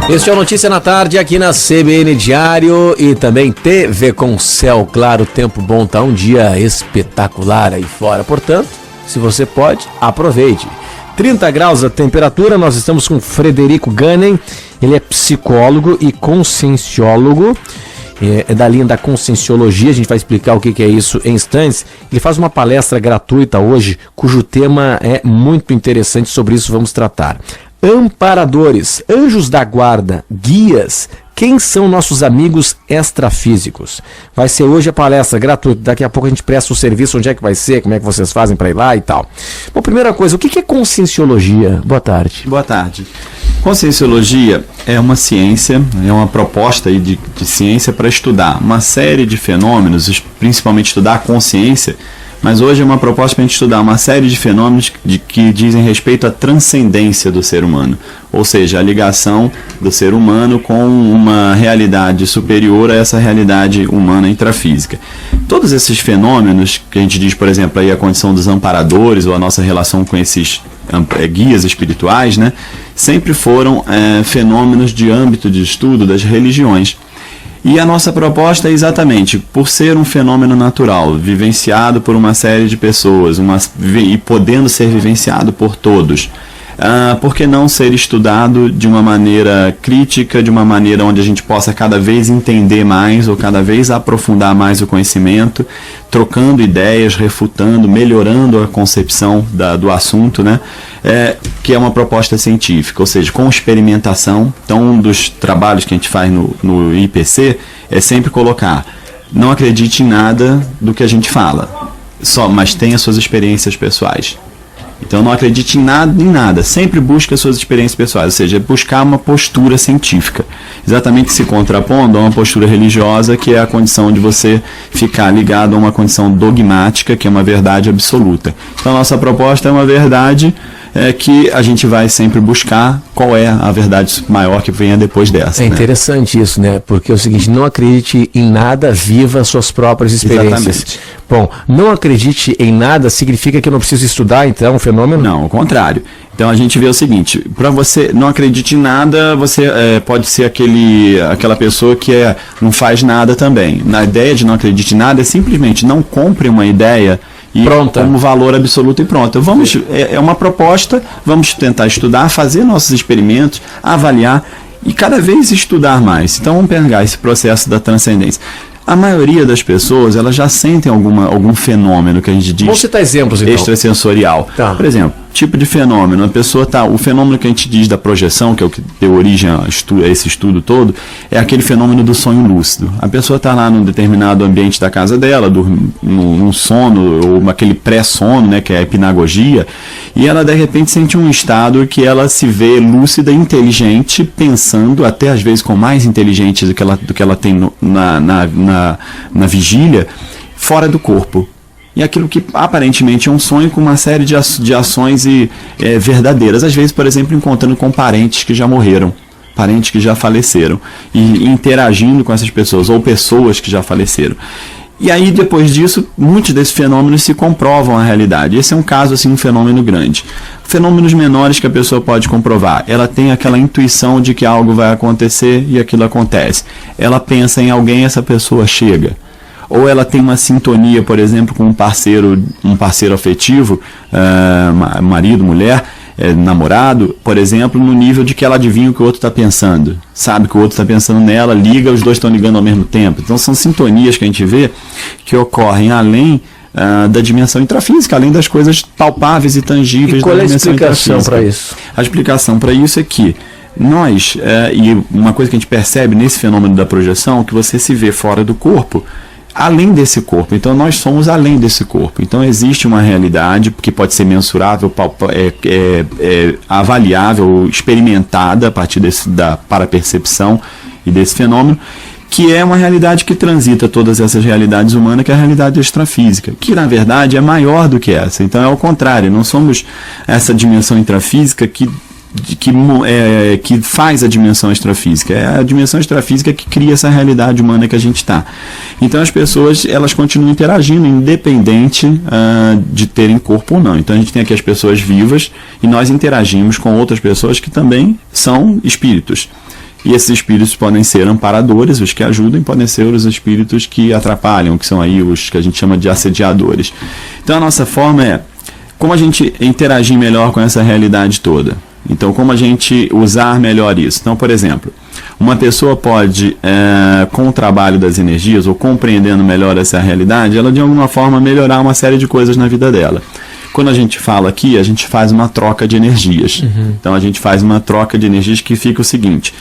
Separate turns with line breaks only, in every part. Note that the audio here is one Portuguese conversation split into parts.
Este é o Notícia na Tarde aqui na CBN Diário e também TV com céu claro, tempo bom, tá um dia espetacular aí fora. Portanto, se você pode, aproveite. 30 graus a temperatura, nós estamos com Frederico Ganem, ele é psicólogo e conscienciólogo, é da linha da conscienciologia, a gente vai explicar o que é isso em instantes. Ele faz uma palestra gratuita hoje, cujo tema é muito interessante, sobre isso vamos tratar. Amparadores, anjos da guarda, guias, quem são nossos amigos extrafísicos? Vai ser hoje a palestra gratuita, daqui a pouco a gente presta o serviço, onde é que vai ser, como é que vocês fazem para ir lá e tal. Bom, primeira coisa, o que é conscienciologia? Boa tarde.
Boa tarde. Conscienciologia é uma ciência, é uma proposta aí de ciência para estudar uma série de fenômenos, principalmente estudar a consciência. Mas hoje é uma proposta para a gente estudar uma série de fenômenos que dizem respeito à transcendência do ser humano. Ou seja, a ligação do ser humano com uma realidade superior a essa realidade humana intrafísica. Todos esses fenômenos, que a gente diz, por exemplo, aí a condição dos amparadores ou a nossa relação com esses guias espirituais, né, sempre foram fenômenos de âmbito de estudo das religiões. E a nossa proposta é exatamente, por ser um fenômeno natural, vivenciado por uma série de pessoas, e podendo ser vivenciado por todos, por que não ser estudado de uma maneira crítica, de uma maneira onde a gente possa cada vez entender mais, ou cada vez aprofundar mais o conhecimento, trocando ideias, refutando, melhorando a concepção do assunto, né? Que é uma proposta científica, ou seja, com experimentação. Então, um dos trabalhos que a gente faz no IPC é sempre colocar: não acredite em nada do que a gente fala, mas tenha suas experiências pessoais. Então não acredite em nada, sempre busque as suas experiências pessoais, ou seja, buscar uma postura científica, exatamente se contrapondo a uma postura religiosa, que é a condição de você ficar ligado a uma condição dogmática, que é uma verdade absoluta. Então a nossa proposta é uma verdade que a gente vai sempre buscar qual é a verdade maior que venha depois dessa.
É interessante isso, né? Porque é o seguinte, não acredite em nada, viva suas próprias experiências.
Exatamente.
Bom, não acredite em nada significa que eu não preciso estudar, então, um fenômeno?
Não, ao contrário. Então a gente vê o seguinte: para você não acreditar em nada, você pode ser aquela pessoa que não faz nada também. Na ideia de não acreditar em nada é simplesmente não compre uma ideia e pronta, como valor absoluto e pronto. É uma proposta, vamos tentar estudar, fazer nossos experimentos, avaliar e cada vez estudar mais. Então vamos pegar esse processo da transcendência. A maioria das pessoas, elas já sentem algum fenômeno que a gente diz...
Vamos citar exemplos, então.
Extrasensorial.
Tá.
Por exemplo, tipo de fenômeno. A pessoa o fenômeno que a gente diz da projeção, que é o que deu origem a esse estudo todo, é aquele fenômeno do sonho lúcido. A pessoa está lá num determinado ambiente da casa dela, num sono, ou aquele pré-sono, né, que é a hipnagogia, e ela de repente sente um estado que ela se vê lúcida, inteligente, pensando, até às vezes com mais inteligente do que ela tem na vigília, fora do corpo. E aquilo que aparentemente é um sonho, com uma série de ações verdadeiras. Às vezes, por exemplo, encontrando com parentes que já morreram, parentes que já faleceram, e interagindo com essas pessoas, ou pessoas que já faleceram. E aí, depois disso, muitos desses fenômenos se comprovam a realidade. Esse é um caso, assim, um fenômeno grande. Fenômenos menores que a pessoa pode comprovar: ela tem aquela intuição de que algo vai acontecer e aquilo acontece. Ela pensa em alguém, essa pessoa chega. Ou ela tem uma sintonia, por exemplo, com um parceiro afetivo, marido, mulher, namorado, por exemplo, no nível de que ela adivinha o que o outro está pensando, sabe que o outro está pensando nela, liga, os dois estão ligando ao mesmo tempo. Então são sintonias que a gente vê que ocorrem além da dimensão intrafísica, além das coisas palpáveis e tangíveis da dimensão intrafísica.
E qual é a explicação para isso?
A explicação para isso é que nós, e uma coisa que a gente percebe nesse fenômeno da projeção, que você se vê fora do corpo, além desse corpo. Então nós somos além desse corpo. Então existe uma realidade que pode ser mensurável, avaliável, experimentada a partir da parapercepção e desse fenômeno, que é uma realidade que transita todas essas realidades humanas, que é a realidade extrafísica, que na verdade é maior do que essa. Então é ao contrário, não somos essa dimensão intrafísica que faz a dimensão extrafísica. É a dimensão extrafísica que cria essa realidade humana que a gente está. Então as pessoas, elas continuam interagindo, independente de terem corpo ou não. Então a gente tem aqui as pessoas vivas e nós interagimos com outras pessoas que também são espíritos. E esses espíritos podem ser amparadores, os que ajudam, e podem ser os espíritos que atrapalham, que são aí os que a gente chama de assediadores. Então a nossa forma é como a gente interagir melhor com essa realidade toda. Então, como a gente usar melhor isso. Então, por exemplo, uma pessoa pode, com o trabalho das energias, ou compreendendo melhor essa realidade, ela de alguma forma melhorar uma série de coisas na vida dela. Quando a gente fala aqui, a gente faz uma troca de energias. Então, a gente faz uma troca de energias que fica o seguinte: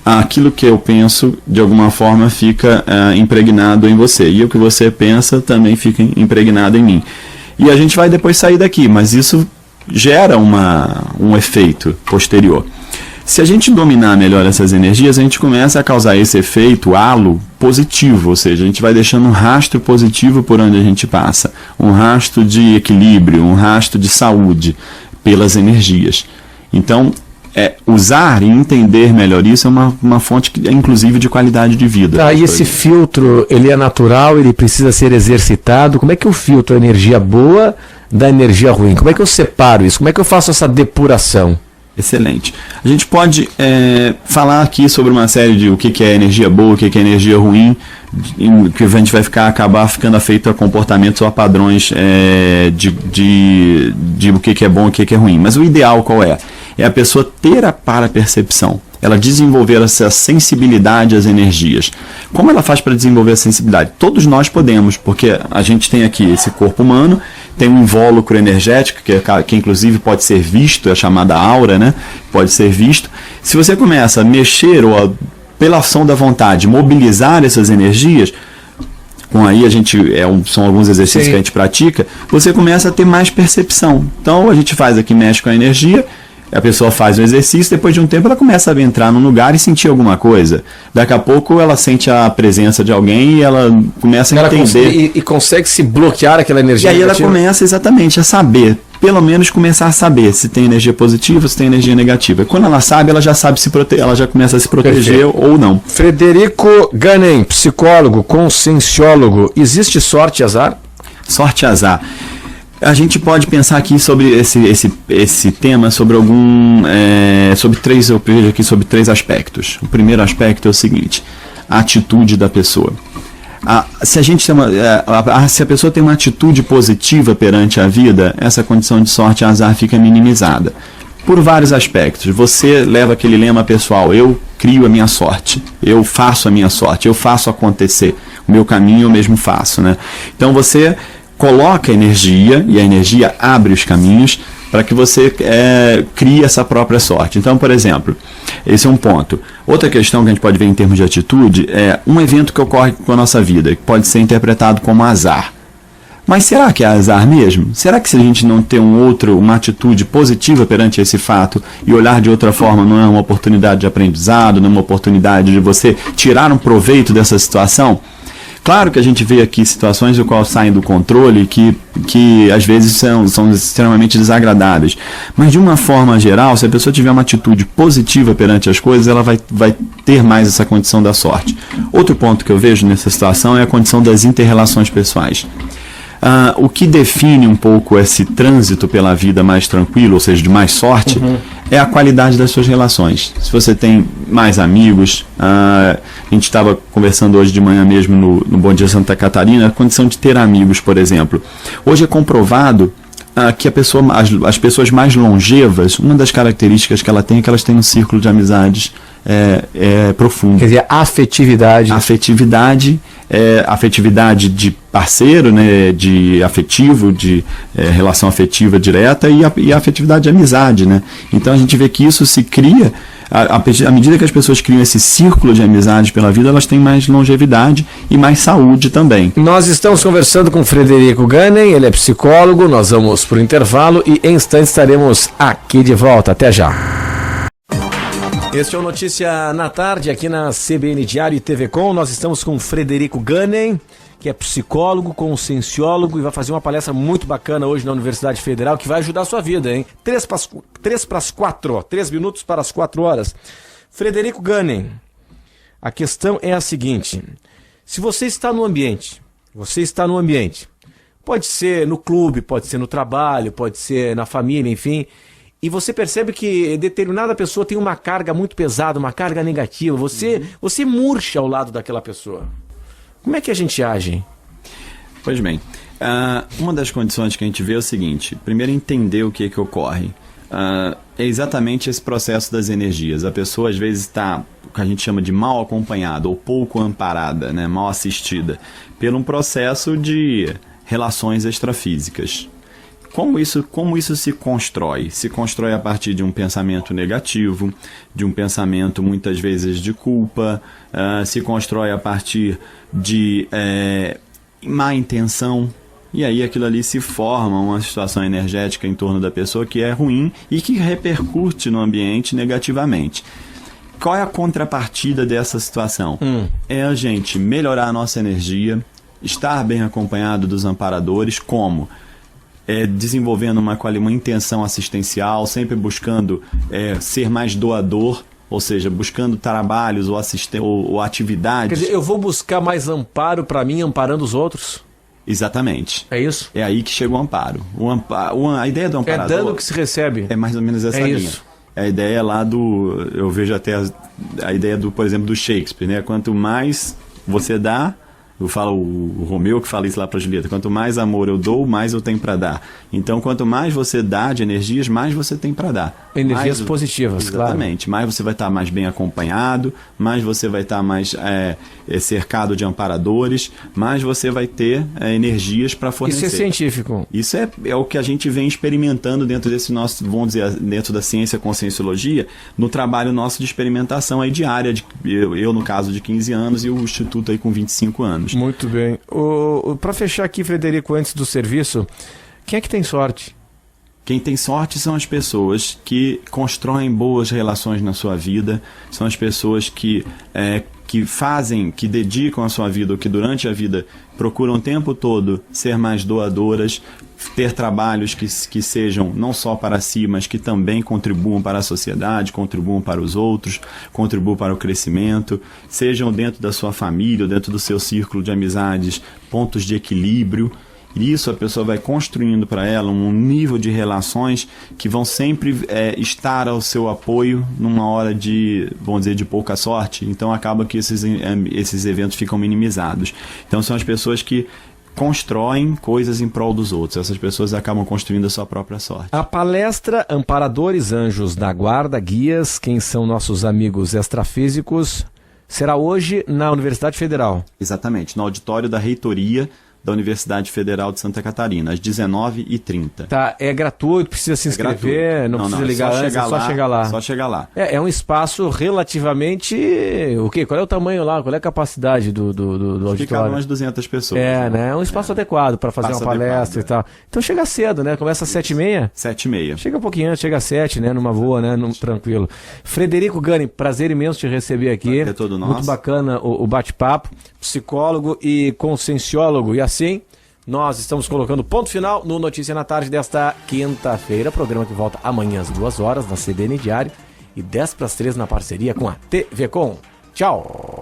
aquilo que eu penso, de alguma forma, fica impregnado em você. E o que você pensa também fica impregnado em mim. E a gente vai depois sair daqui, mas isso gera um efeito posterior. Se a gente dominar melhor essas energias, a gente começa a causar esse efeito halo positivo, ou seja, a gente vai deixando um rastro positivo por onde a gente passa, um rastro de equilíbrio, um rastro de saúde pelas energias. Então, usar e entender melhor isso é uma fonte, inclusive, de qualidade de vida.
Tá, e esse filtro, ele é natural, ele precisa ser exercitado? Como é que eu filtro a energia boa da energia ruim? Como é que eu separo isso? Como é que eu faço essa depuração?
Excelente. A gente pode falar aqui sobre uma série de o que é energia boa, o que é energia ruim, que a gente vai acabar ficando afeito a comportamentos ou a padrões de o que é bom e o que é ruim. Mas o ideal qual é? É a pessoa ter a para-percepção, ela desenvolver essa sensibilidade às energias. Como ela faz para desenvolver a sensibilidade? Todos nós podemos, porque a gente tem aqui esse corpo humano, tem um invólucro energético, que inclusive pode ser visto, é a chamada aura, né? Pode ser visto. Se você começa a mexer, ou pela ação da vontade, mobilizar essas energias, com aí são alguns exercícios que a gente pratica, você começa a ter mais percepção. Então a gente faz aqui, mexe com a energia, a pessoa faz o exercício, depois de um tempo ela começa a entrar num lugar e sentir alguma coisa. Daqui a pouco ela sente a presença de alguém e ela começa a entender.
E consegue se bloquear aquela energia.
E aí negativa. Ela começa exatamente a saber, pelo menos começar a saber se tem energia positiva, se tem energia negativa. Quando ela sabe, ela já sabe se proteger, ela já começa a se proteger. Perfeito. Ou não.
Frederico Ganem, psicólogo, conscienciólogo. Existe sorte e azar?
Sorte e azar. A gente pode pensar aqui sobre esse tema, sobre sobre três aspectos. O primeiro aspecto é o seguinte: a atitude da pessoa. Se a pessoa tem uma atitude positiva perante a vida, essa condição de sorte e azar fica minimizada. Por vários aspectos. Você leva aquele lema pessoal: eu crio a minha sorte, eu faço a minha sorte, eu faço acontecer. O meu caminho eu mesmo faço, né? Então você coloca energia, e a energia abre os caminhos para que você crie essa própria sorte. Então, por exemplo, esse é um ponto. Outra questão que a gente pode ver em termos de atitude é um evento que ocorre com a nossa vida, que pode ser interpretado como azar. Mas será que é azar mesmo? Será que se a gente não ter uma atitude positiva perante esse fato e olhar de outra forma, não é uma oportunidade de aprendizado, não é uma oportunidade de você tirar um proveito dessa situação? Claro que a gente vê aqui situações do qual saem do controle que às vezes são extremamente desagradáveis. Mas de uma forma geral, se a pessoa tiver uma atitude positiva perante as coisas, ela vai ter mais essa condição da sorte. Outro ponto que eu vejo nessa situação é a condição das inter-relações pessoais. O que define um pouco esse trânsito pela vida mais tranquilo, ou seja, de mais sorte, é a qualidade das suas relações. Se você tem mais amigos, a gente estava conversando hoje de manhã mesmo no Bom Dia Santa Catarina, a condição de ter amigos, por exemplo. Hoje é comprovado que as pessoas mais longevas, uma das características que ela tem é que elas têm um círculo de amizades profundo.
Quer dizer, afetividade.
Afetividade de parceiro, né, de afetivo, de relação afetiva direta e a afetividade de amizade, né? Então a gente vê que isso se cria, à medida que as pessoas criam esse círculo de amizades pela vida, elas têm mais longevidade e mais saúde também.
Nós estamos conversando com Frederico Ganem, ele é psicólogo, nós vamos para o intervalo e em instantes estaremos aqui de volta. Até já. Este é o Notícia na Tarde, aqui na CBN Diário e TV Com. Nós estamos com Frederico Ganem, que é psicólogo, conscienciólogo e vai fazer uma palestra muito bacana hoje na Universidade Federal, que vai ajudar a sua vida, hein? 3 minutos para as 4 horas. Frederico Ganem, a questão é a seguinte: se você está no ambiente, pode ser no clube, pode ser no trabalho, pode ser na família, enfim, e você percebe que determinada pessoa tem uma carga muito pesada, uma carga negativa, você murcha ao lado daquela pessoa. Como é que a gente age?
Pois bem, uma das condições que a gente vê é o seguinte: primeiro, entender o que ocorre. É exatamente esse processo das energias. A pessoa às vezes está, o que a gente chama de mal acompanhada ou pouco amparada, né, mal assistida, por um processo de relações extrafísicas. Como isso se constrói? Se constrói a partir de um pensamento negativo, de um pensamento muitas vezes de culpa, se constrói a partir de má intenção, e aí aquilo ali se forma uma situação energética em torno da pessoa que é ruim e que repercute no ambiente negativamente. Qual é a contrapartida dessa situação? É a gente melhorar a nossa energia, estar bem acompanhado dos amparadores, como? Desenvolvendo uma intenção assistencial, sempre buscando ser mais doador, ou seja, buscando trabalhos ou atividades.
Quer dizer, eu vou buscar mais amparo para mim, amparando os outros?
Exatamente.
É isso?
É aí que chega o amparo. A ideia do amparador...
É dando que se recebe.
É mais ou menos essa linha.
Isso.
É a ideia lá do... Eu vejo até a ideia, por exemplo, do Shakespeare, né? Quanto mais você dá... Eu falo, o Romeu que fala isso lá para Julieta: quanto mais amor eu dou, mais eu tenho para dar. Então, quanto mais você dá de energias, mais você tem para dar.
Energias positivas,
exatamente.
Claro.
Mais você vai estar mais bem acompanhado, mais você vai estar mais cercado de amparadores, mais você vai ter energias para fornecer.
Isso é científico.
Isso é o que a gente vem experimentando dentro desse nosso, vamos dizer, dentro da ciência conscienciologia, no trabalho nosso de experimentação aí diária, eu no caso de 15 anos e o Instituto aí com 25 anos.
Muito bem. Para fechar aqui, Frederico, antes do serviço, quem é que tem sorte?
Quem tem sorte são as pessoas que constroem boas relações na sua vida, são as pessoas que dedicam a sua vida, ou que durante a vida procuram o tempo todo ser mais doadoras, ter trabalhos que sejam não só para si, mas que também contribuam para a sociedade, contribuam para os outros, contribuam para o crescimento, sejam dentro da sua família, ou dentro do seu círculo de amizades, pontos de equilíbrio. E isso a pessoa vai construindo para ela um nível de relações que vão sempre estar ao seu apoio numa hora de, vamos dizer, de pouca sorte. Então acaba que esses eventos ficam minimizados. Então são as pessoas que constroem coisas em prol dos outros. Essas pessoas acabam construindo a sua própria sorte.
A palestra Amparadores Anjos da Guarda, Guias, quem são nossos amigos extrafísicos, será hoje na Universidade Federal.
Exatamente, no auditório da Reitoria da Universidade Federal de Santa Catarina, às 19h30.
Tá, é gratuito, precisa se inscrever, não precisa ligar antes, é só chegar lá.
Só chegar lá.
É um espaço relativamente... O quê? Qual é o tamanho lá? Qual é a capacidade do auditório?
Fica umas 200 pessoas.
Né? É um espaço adequado para fazer uma palestra e tal. Então chega cedo, né? Começa às 7h30?
7h30.
Chega um pouquinho antes, chega às 7, né? Numa boa, né? Tranquilo. Frederico Gani, prazer imenso te receber aqui.
É todo nosso.
Muito bacana o bate-papo. Psicólogo e conscienciólogo. E assim, nós estamos colocando ponto final no Notícia na Tarde desta quinta-feira. Programa que volta amanhã às 2 horas na CBN Diário e 10 para as 3 na parceria com a TV Com. Tchau!